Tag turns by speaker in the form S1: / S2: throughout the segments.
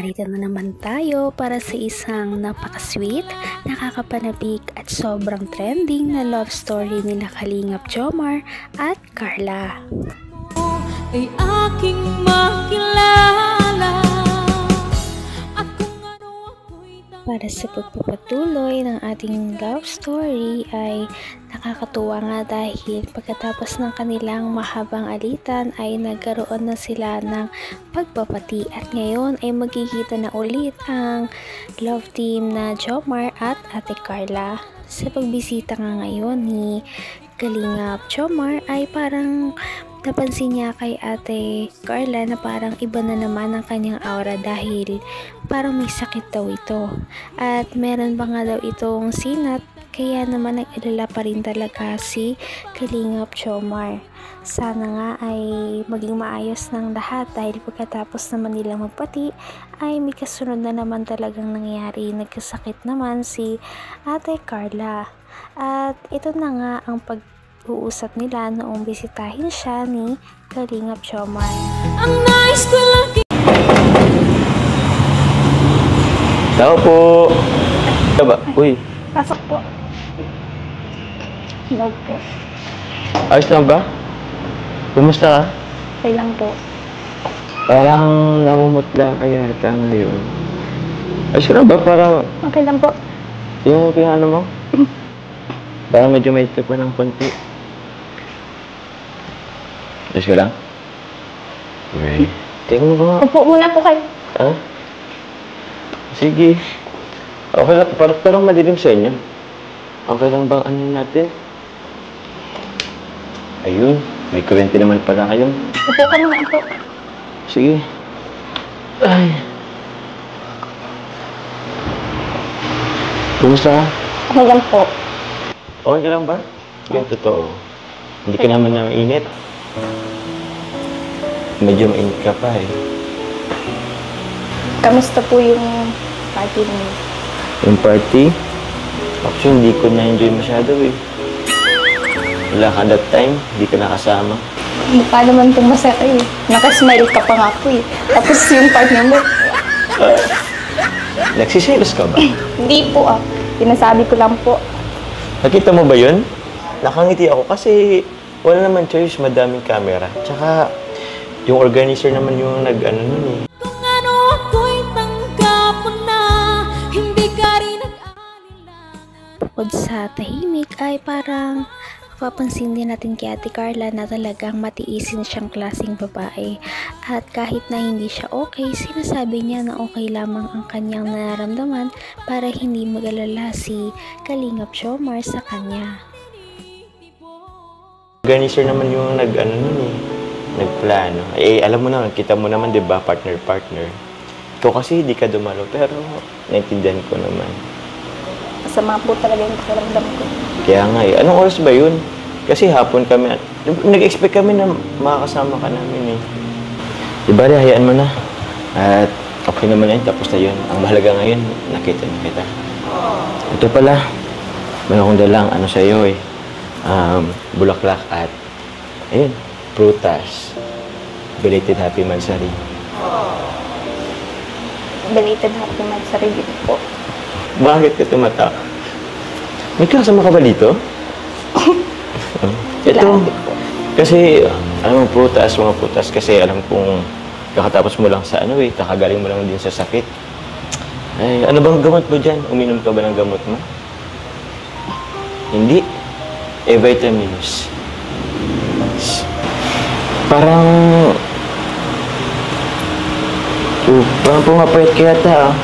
S1: narito na naman tayo para sa isang napaka-sweet, nakakapanabik at sobrang trending na love story nila Kalingap Jomar at Carla.
S2: Ay aking makilala.
S1: Para sa pagpapatuloy ng ating love story ay nakakatuwa nga dahil pagkatapos ng kanilang mahabang alitan ay nagkaroon na sila ng pagpapati at ngayon ay magkikita na ulit ang love team na Jomar at Ate Carla. Sa pagbisita nga ngayon ni Kalingap Jomar ay parang napansin niya kay Ate Carla na parang iba na naman ang kanyang aura dahil parang may sakit daw ito. At meron ba nga daw itong sinat kaya naman nag-alala pa rin talaga si Kalingap Jomar. Sana nga ay maging maayos ng lahat dahil pagkatapos naman nila magpati ay may kasunod na naman talagang nangyari. Nagkasakit naman si Ate Carla. At ito na nga ang pag-uusap nila noong bisitahin siya ni Kalingap Jomar.
S2: Ang nice ko lagi.
S3: Tao po. Ba? Uy.
S4: Pasok po. Hello po.
S3: Ayos lang ba? Kumusta ka?
S4: Okay lang po.
S3: Parang namumutla kaya ata ngayon. Ayos lang ba? Parang
S4: Okay lang po.
S3: yung ano mo? Parang medyo may pa ng konti. Ayos ka lang? Okay. Tingnan mo nga.
S4: Upo muna po kayo.
S3: Ha? Sige. Okay lang. Parang madilim sa inyo. Okay lang bang ano natin? Ayun. May kurente naman pala kayo.
S4: Upo ka muna po.
S3: Sige. Ay. Kumusta ka?
S4: Okay lang po.
S3: Okay ka lang ba? Yung totoo. Hindi ka naman na mainit. Medyo mainit ka pa eh.
S4: Kamusta po yung party niyo?
S3: Yung party? Actually, hindi ko na-enjoy masyado eh. Wala ka that time, hindi ka nakasama.
S4: Mukha naman pong masaya kayo eh. Nakasmile ka pa nga po eh. Tapos yung partner mo,
S3: Nagsiselos ka ba?
S4: hindi po ah. Pinasabi ko lang po.
S3: Nakita mo ba yun? Nakangiti ako kasi wala naman choice, madaming camera. Tsaka, yung organizer naman yung nag-ano nun eh.
S2: Kung ano ako'y tanggap mo na, hindi ka rin nag-aalilangan.
S1: Bukod sa tahimik ay parang papansin din natin kay Ate Carla na talagang matiisin siyang klaseng babae. At kahit na hindi siya okay, sinasabi niya na okay lamang ang kanyang nararamdaman para hindi mag-alala si Kalingap Jomar sa kanya.
S3: Organizer naman yung nag-ano nun eh. Nagplano. Eh, alam mo naman, kita mo naman, di ba, partner-partner. Ikaw kasi hindi ka dumalo, pero naintindihan ko naman.
S4: Masama po talaga yung pakiramdam ko.
S3: Kaya nga eh. Anong oras ba yun? Kasi hapon kami, nag-expect kami na makakasama ka namin eh. Diba, hayaan mo na. At okay naman na yun, tapos na yun. Ang mahalaga ngayon, nakita na kita. Ito pala, may akong dalang ano sa'yo eh. Bulaklak at, ayun, prutas. Belated Happy Mansari.
S4: Belated happy mansari dito po.
S3: Bakit ka tumata? May kasama ka ba dito? Ito, kasi, alam mo, mga prutas, kasi alam kong kakatapos mo lang sa ano eh, kakagaling mo lang din sa sakit. Ay, ano bang gamot mo dyan? Uminom ka ba ng gamot mo? Hindi. Eh, vitamins. Parang pumapayat ka yata ah.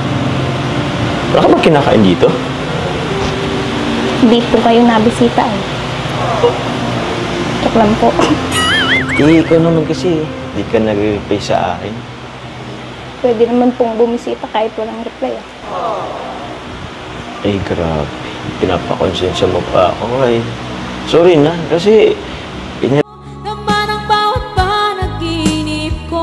S3: Wala ka ba kinakain dito?
S4: Hindi po kayo nabisita eh. Joke lang po.
S3: Eh, ikaw naman kasi, di ka nag-reply sa akin.
S4: Pwede naman pong bumisita kahit walang reply ah.
S3: Ay, grabe. Pinapakonsensya mo pa ako ay. Sorry na, kasi
S2: Naman ang bawat panaginip ko,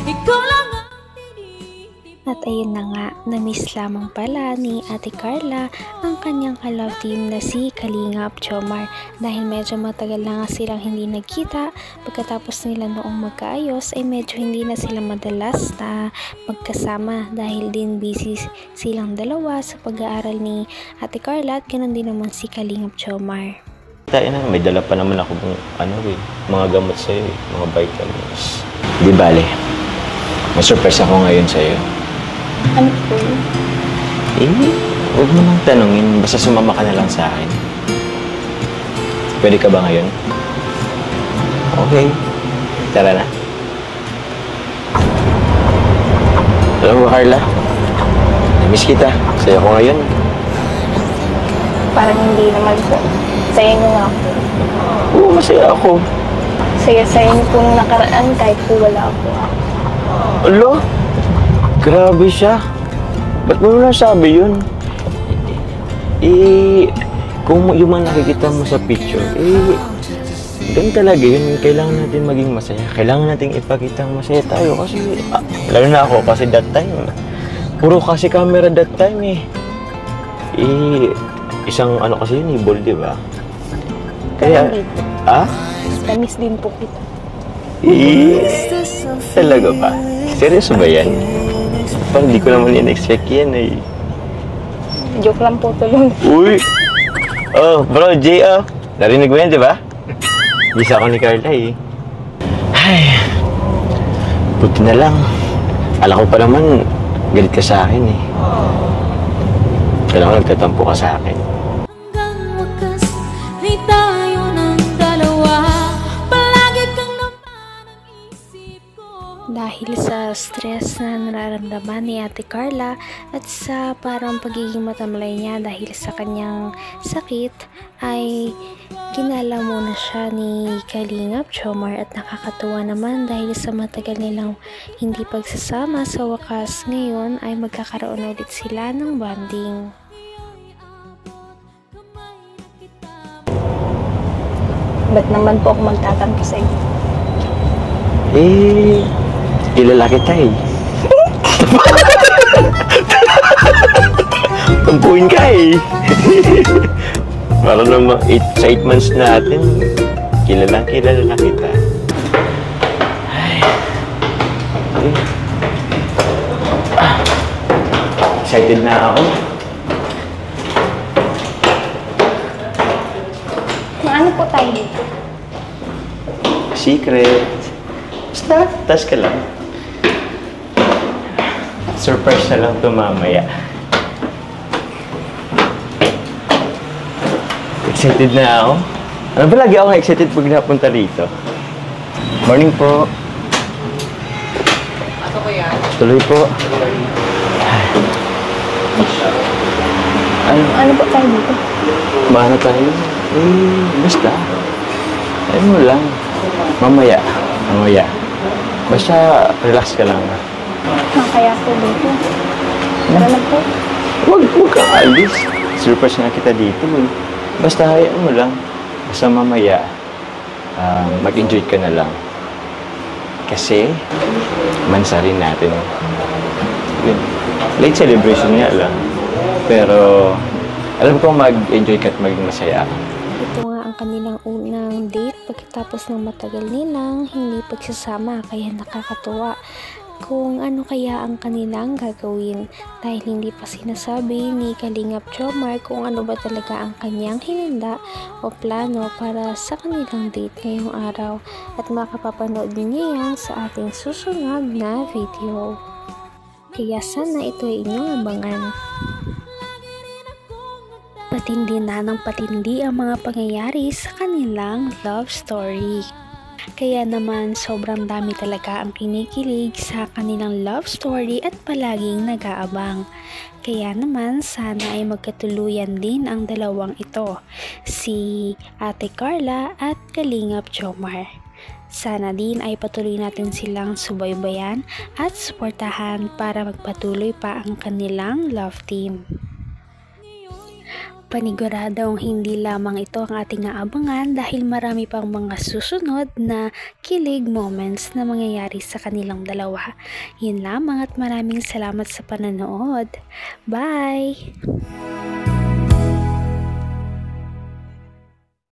S2: ikaw lang ang tinitip.
S1: At ayun Ayun na nga, na-miss lamang pala ni Ate Carla ang kanyang ka-love team na si Kalingap Jomar dahil medyo matagal na nga silang hindi nagkita. Pagkatapos nila noong magkaayos ay medyo hindi na sila madalas na magkasama dahil din busy silang dalawa sa pag-aaral ni Ate Carla at ganoon din naman si Kalingap Jomar.
S3: Tayo na, may dala pa naman ako mga gamot sa'yo mga vitamins. Di bale, may surprise ako ngayon sa'yo.
S4: Ano po?
S3: Huwag mo nang tanungin. Basta sumama ka na lang sa akin. Pwede ka ba ngayon? Okay. Tara na. Alam mo, Carla? Namiss kita. Saya ko ngayon.
S4: Parang hindi naman po. Saya niyo nga po.
S3: Oo, masaya ako.
S4: Saya-saya niyo po nung nakaraan kahit po wala ako.
S3: Alo? Grabe siya. Ba't mo nasabi yun? Kung yung mga nakikita mo sa picture, ganun talaga yun. Kailangan natin maging masaya. Kailangan natin ipakita masaya tayo kasi, lalo na ako kasi that time, puro kasi camera that time isang ano kasi yun, ball, di ba? Kaya,
S4: Tamis din po kita.
S3: Talaga ba? Seryoso ba yan? Parang di ko naman in-expect yan
S4: Joke lang po tuloy.
S3: Uy! Oh, bro, Jay, narinig mo yan, di ba? Bisa ako ni Carla Ay, buti na lang. Alam ko pa naman, galit ka sa akin Kailangan nagtatampo ka sa akin.
S2: Hanggang wakas ay tayo ng dalawa. Palagi kang naman ang isip ko.
S1: Dahil sa stress na nararamdaman ni Ate Carla at sa parang pagiging matamlay niya dahil sa kanyang sakit ay ginala muna siya ni Kalingap Jomar at nakakatuwa naman dahil sa matagal nilang hindi pagsasama sa wakas ngayon ay magkakaroon ulit sila ng bonding.
S4: Ba't naman po ako magtatampo sa iyo?
S3: Kilala kita Tampuin ka Para naman 8 months natin, kilala na kita. Excited na ako.
S4: Ano po tayo dito?
S3: Secret. Basta, tas ka lang. Surprise na lang ito mamaya. Excited na ako. Ano ba lagi ako excited pag napunta rito? Morning po.
S5: Ano ko yan?
S3: Tuloy po.
S4: Ano po tayo dito?
S3: Maano tayo? Basta. Ayun mo lang. Mamaya. Basta, relax ka lang.
S4: Kaya po dito. Tara na po.
S3: Huwag kang alis. Surprise na kita dito Basta hayaan mo lang. Basta mamaya, mag-enjoy ka na lang. Kasi, mansa rin natin. Yun. Late celebration nga lang. Pero, alam ko mag-enjoy ka at maging masaya.
S1: Ito nga ang kanilang unang date pagkatapos ng matagal nilang hindi pagsasama kaya nakakatuwa kung ano kaya ang kanilang gagawin dahil hindi pa sinasabi ni Kalingap Jomar kung ano ba talaga ang kanyang hinanda o plano para sa kanilang date ngayong araw at makapapanood niyo yan sa ating susunod na video. Kaya sana ito ay inyong abangan. Patindi na ng patindi ang mga pangyayari sa kanilang love story. Kaya naman sobrang dami talaga ang kinikilig sa kanilang love story at palaging nag-aabang. Kaya naman sana ay magkatuluyan din ang dalawang ito, si Ate Carla at Kalingap Jomar. Sana din ay patuloy natin silang subaybayan at suportahan para magpatuloy pa ang kanilang love team. Paniguradong hindi lamang ito ang ating aabangan dahil marami pang mga susunod na kilig moments na mangyayari sa kanilang dalawa. Yun lamang at maraming salamat sa panonood. Bye!